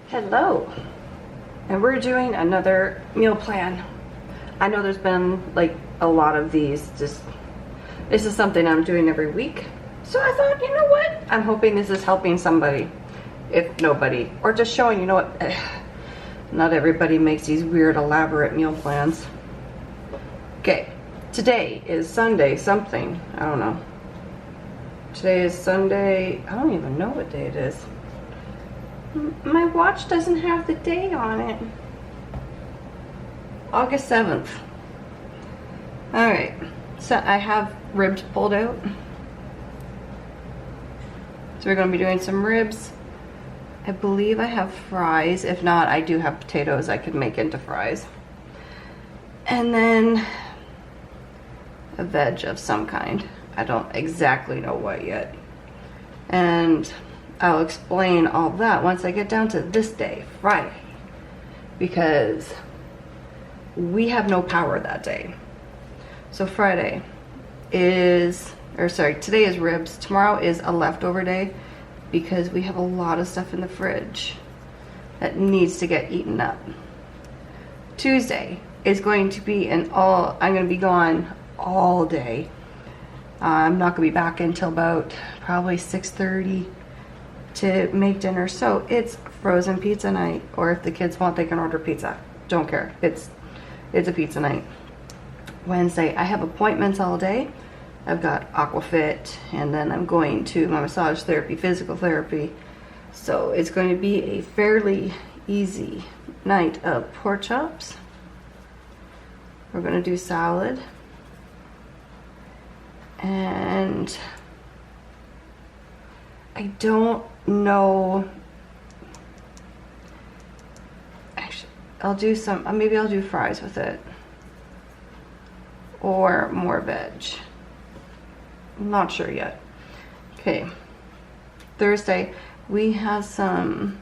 Hello, and we're doing another meal plan. I know there's been like a lot of these, just this is something I'm doing every week. So I thought, you know what? I'm hoping this is helping somebody, if nobody, or just showing, you know what, not everybody makes these weird elaborate meal plans. Okay, today is Sunday something, I don't know. Today is Sunday, I don't even know what day it is. My watch doesn't have the day on it. August 7th. Alright, so I have ribs pulled out. So we're going to be doing some ribs. I believe I have fries. If not, I do have potatoes I could make into fries. And then a veg of some kind. I don't exactly know what yet. And I'll explain all that once I get down to this day, Friday, because we have no power that day. So Friday is, or sorry, today is ribs. Tomorrow is a leftover day because we have a lot of stuff in the fridge that needs to get eaten up. Tuesday is going to be I'm going to be gone all day. I'm not going to be back until about probably 6:30 to make dinner. So it's frozen pizza night, or if the kids want, they can order pizza. Don't care. It's a pizza night. Wednesday, I have appointments all day. I've got Aug7, and then I'm going to my massage therapy, physical therapy. So it's going to be a fairly easy night of pork chops. We're going to do salad. And I don't know. Actually, I'll do some, maybe I'll do fries with it. Or more veg. I'm not sure yet. Okay. Thursday, we have some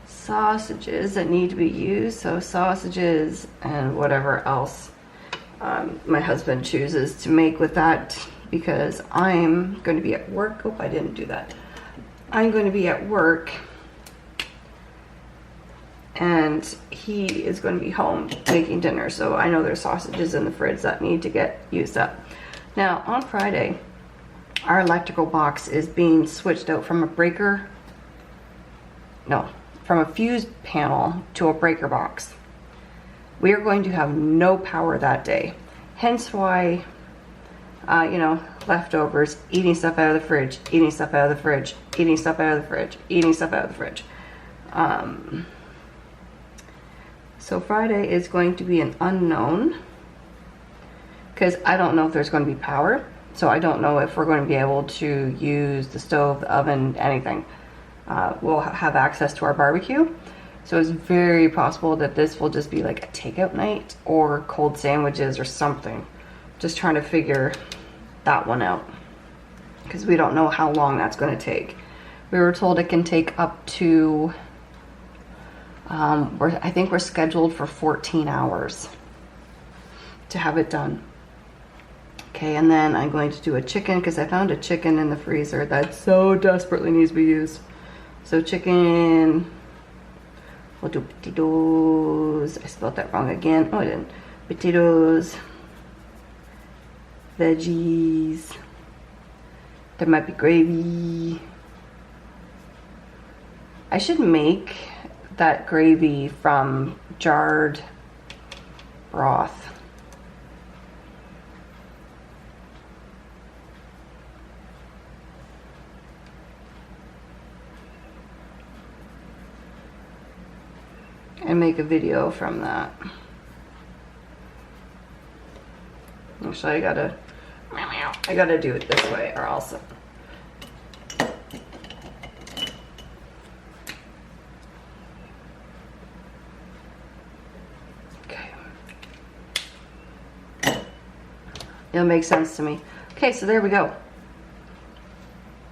sausages that need to be used. So sausages and whatever else my husband chooses to make with that, because I'm going to be at work. Oh, I didn't do that. I'm going to be at work, and he is going to be home making dinner. So I know there's sausages in the fridge that need to get used up. Now, on Friday, our electrical box is being switched out from from a fuse panel to a breaker box. We are going to have no power that day. Hence why, leftovers, eating stuff out of the fridge, eating stuff out of the fridge, eating stuff out of the fridge, eating stuff out of the fridge. So Friday is going to be an unknown, because I don't know if there's going to be power. So I don't know if we're going to be able to use the stove, the oven, anything. We'll have access to our barbecue. So it's very possible that this will just be like a takeout night or cold sandwiches or something. Just trying to figure that one out, because we don't know how long that's going to take. We were told it can take up to, I think we're scheduled for 14 hours to have it done. Okay, and then I'm going to do a chicken, because I found a chicken in the freezer that so desperately needs to be used. So chicken. We'll do potatoes. I spelled that wrong again. Oh, I didn't. Potatoes. Veggies. There might be gravy. I should make that gravy from jarred broth. And make a video from that. Actually, I gotta do it this way, or else. Okay. It'll make sense to me. Okay, so there we go.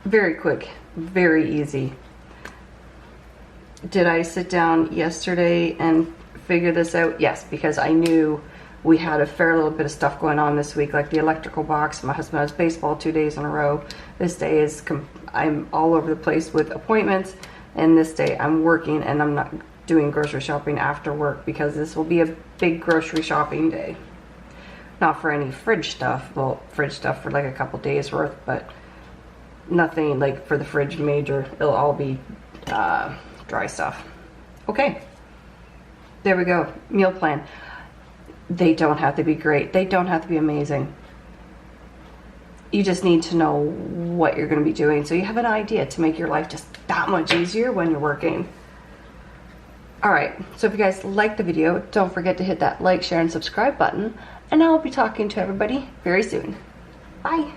Very quick, very easy. Did I sit down yesterday and figure this out? Yes, because I knew we had a fair little bit of stuff going on this week, like the electrical box. My husband has baseball 2 days in a row. This day is, I'm all over the place with appointments. And this day I'm working and I'm not doing grocery shopping after work because this will be a big grocery shopping day. Not for any fridge stuff, well, fridge stuff for like a couple days worth, but nothing like for the fridge major. It'll all be dry stuff. Okay, there we go. Meal plan. They don't have to be great. They don't have to be amazing. You just need to know what you're going to be doing so you have an idea to make your life just that much easier when you're working. Alright, so if you guys liked the video, don't forget to hit that like, share, and subscribe button, and I'll be talking to everybody very soon. Bye!